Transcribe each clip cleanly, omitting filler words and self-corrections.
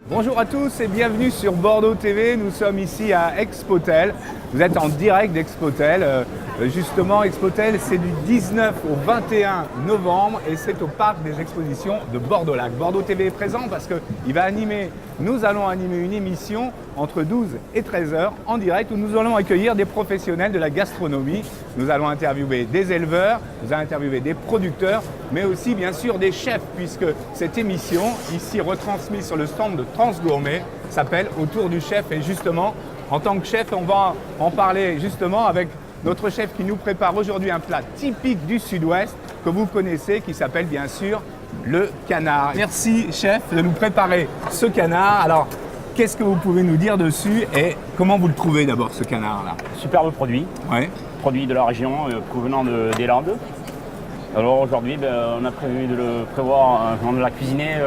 Bonjour à tous et bienvenue sur Bordeaux TV. Nous sommes ici à Expotel. Vous êtes en direct d'Expotel. Justement, Expotel, c'est du 19 au 21 novembre et c'est au parc des expositions de Bordeaux-Lac. Bordeaux TV est présent parce nous allons animer une émission entre 12 et 13 heures en direct où nous allons accueillir des professionnels de la gastronomie. Nous allons interviewer des éleveurs, nous allons interviewer des producteurs, mais aussi bien sûr des chefs puisque cette émission, ici retransmise sur le stand de Transgourmet, s'appelle Autour du chef. Et justement, en tant que chef, on va en parler justement avec notre chef qui nous prépare aujourd'hui un plat typique du Sud-Ouest que vous connaissez, qui s'appelle bien sûr le canard. Merci chef de nous préparer ce canard. Alors, qu'est-ce que vous pouvez nous dire dessus et comment vous le trouvez d'abord ce canard-là? Superbe produit, Ouais. produit de la région provenant des Landes. Alors aujourd'hui, on a prévu de le prévoir, de la cuisiner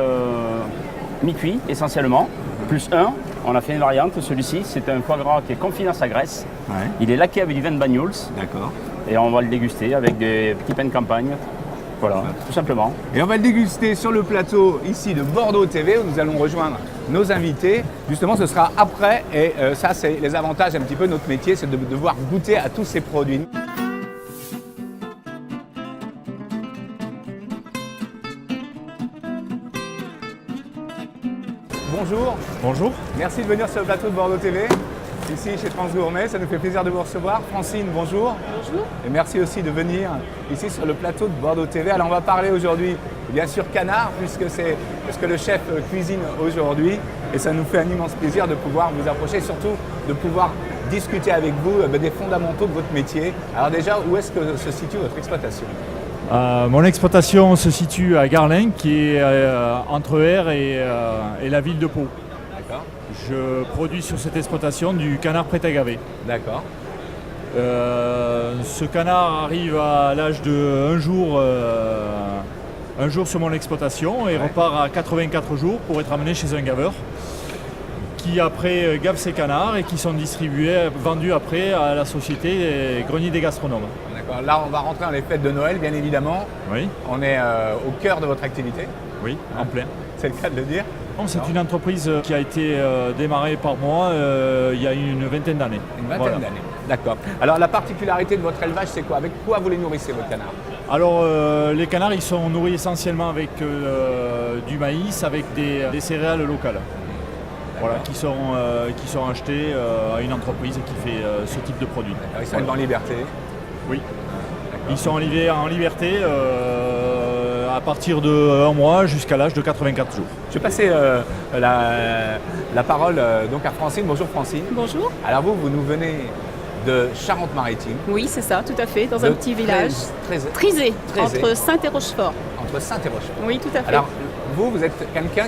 mi-cuit essentiellement, plus un. On a fait une variante, celui-ci, c'est un foie gras qui est confit dans sa graisse. Ouais. Il est laqué avec du vin de Banyuls D'accord. et on va le déguster avec des petits pains de campagne. Voilà, tout simplement. Et on va le déguster sur le plateau ici de Bordeaux TV où nous allons rejoindre nos invités. Justement, ce sera après et ça, c'est les avantages un petit peu de notre métier, c'est de devoir goûter à tous ces produits. Bonjour. Bonjour. Merci de venir sur le plateau de Bordeaux TV, ici chez Transgourmet. Ça nous fait plaisir de vous recevoir. Francine, bonjour. Bonjour. Et merci aussi de venir ici sur le plateau de Bordeaux TV. Alors on va parler aujourd'hui, bien sûr, canard, puisque c'est ce que le chef cuisine aujourd'hui. Et ça nous fait un immense plaisir de pouvoir vous approcher, surtout de pouvoir discuter avec vous des fondamentaux de votre métier. Alors déjà, où est-ce que se situe votre exploitation ? Mon exploitation se situe à Garlin, qui est entre Aire et la ville de Pau. D'accord. Je produis sur cette exploitation du canard prêt à gaver. D'accord. Ce canard arrive à l'âge de un jour sur mon exploitation et repart à 84 jours pour être amené chez un gaveur qui après gave ses canards et qui sont vendus après à la société Grenier des Gastronomes. D'accord. Là, on va rentrer dans les fêtes de Noël, bien évidemment. Oui, On est au cœur de votre activité. oui, en plein. C'est le cas de le dire. C'est une entreprise qui a été démarrée par moi il y a une vingtaine d'années. Une vingtaine Voilà. d'années. D'accord. Alors la particularité de votre élevage, c'est quoi? Avec quoi vous les nourrissez, votre canard? Alors les canards, ils sont nourris essentiellement avec du maïs, avec des céréales locales. Voilà, qui sont achetées à une entreprise qui fait ce type de produit. Ils sont en liberté. Oui. Ils sont en liberté à partir de 1 mois jusqu'à l'âge de 84 jours. Je vais passer la parole donc à Francine. Bonjour Francine. Bonjour. Alors vous nous venez de Charente-Maritime. Oui, c'est ça, tout à fait, dans un petit village. Trizé, entre Saint et Rochefort. Entre Saint et Rochefort. Oui, tout à fait. Alors vous êtes quelqu'un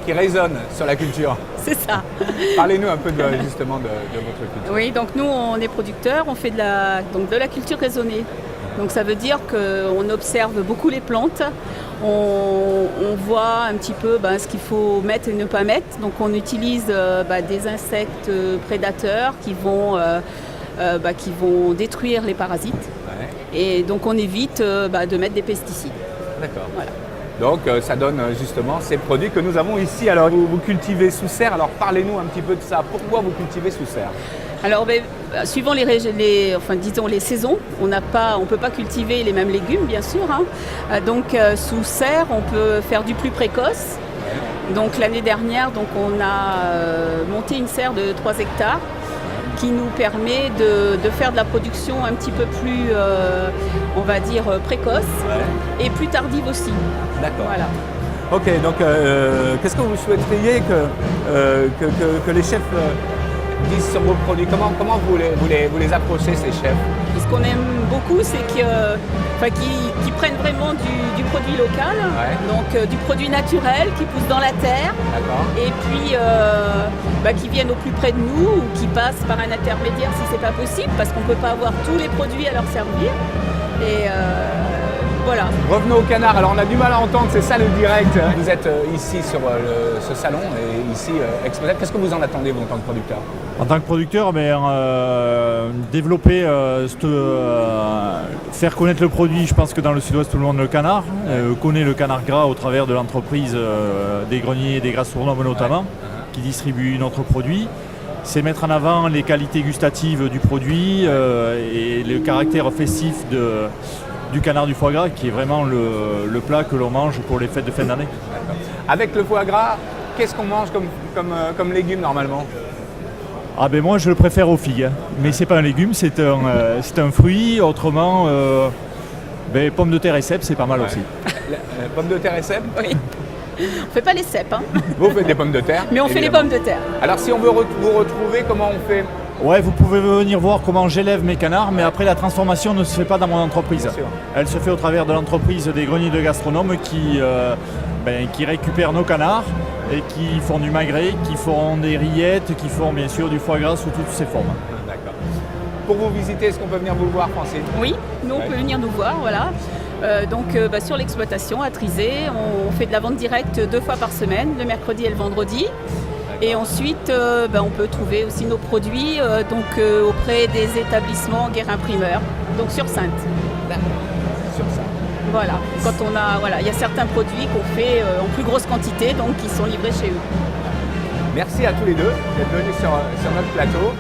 qui résonne sur la culture. C'est ça. Parlez-nous un peu justement de votre culture. Oui, donc nous, on est producteurs, on fait de la culture raisonnée. Donc ça veut dire qu'on observe beaucoup les plantes, on voit un petit peu ce qu'il faut mettre et ne pas mettre. Donc on utilise des insectes prédateurs qui vont détruire les parasites. Ouais. Et donc on évite de mettre des pesticides. D'accord. Voilà. Donc ça donne justement ces produits que nous avons ici. Alors vous cultivez sous serre, alors parlez-nous un petit peu de ça. Pourquoi vous cultivez sous serre? Alors, suivant les saisons, on ne peut pas cultiver les mêmes légumes, bien sûr. Donc, sous serre, on peut faire du plus précoce. Donc, l'année dernière, on a monté une serre de 3 hectares qui nous permet de faire de la production un petit peu plus, on va dire, précoce et plus tardive aussi. D'accord. Voilà. Ok, donc qu'est-ce que vous souhaiteriez que les chefs disent sur vos produits? Comment vous les approchez, ces chefs? Ce qu'on aime beaucoup, c'est qu'ils prennent vraiment du produit local, donc du produit naturel qui pousse dans la terre, et puis qui viennent au plus près de nous ou qui passent par un intermédiaire si c'est pas possible, parce qu'on ne peut pas avoir tous les produits à leur servir. Et voilà. Revenons au canard. Alors on a du mal à entendre, c'est ça le direct. Vous êtes ici sur ce salon et ici Expotel. Qu'est-ce que vous en attendez vous en tant que producteur? En tant que producteur, développer, faire connaître le produit. Je pense que dans le Sud-Ouest, tout le monde le canard connaît le canard gras au travers de l'entreprise des greniers et des Gastronomes notamment. qui distribue notre produit, c'est mettre en avant les qualités gustatives du produit et le caractère festif du canard du foie gras, qui est vraiment le plat que l'on mange pour les fêtes de fin d'année. Avec le foie gras, qu'est-ce qu'on mange comme légumes normalement? Ah ben moi je le préfère aux figues, hein. Mais c'est pas un légume, c'est un fruit. Autrement, pommes de terre et cèpes, c'est pas mal aussi. Pommes de terre et cèpes? Oui. On fait pas les cèpes, hein. Vous faites des pommes de terre? Mais on fait les évidemment. pommes de terre. Alors si on veut vous retrouver, comment on fait? Ouais, vous pouvez venir voir comment j'élève mes canards, mais après la transformation ne se fait pas dans mon entreprise. Bien sûr. Elle se fait au travers de l'entreprise des greniers de gastronomes qui récupèrent nos canards et qui font du magret, qui font des rillettes, qui font bien sûr du foie gras sous toutes ses formes. D'accord. Pour vous visiter, est-ce qu'on peut venir vous voir, Francine? Oui, nous on peut venir nous voir, voilà. Sur l'exploitation à Trizé, on fait de la vente directe 2 fois par semaine, le mercredi et le vendredi. Et ensuite, on peut trouver aussi nos produits auprès des établissements Guérin-Primeur, donc sur Saintes. Sur ça. Voilà. Quand il y a certains produits qu'on fait en plus grosse quantité, donc qui sont livrés chez eux. Merci à tous les deux d'être venus sur notre plateau.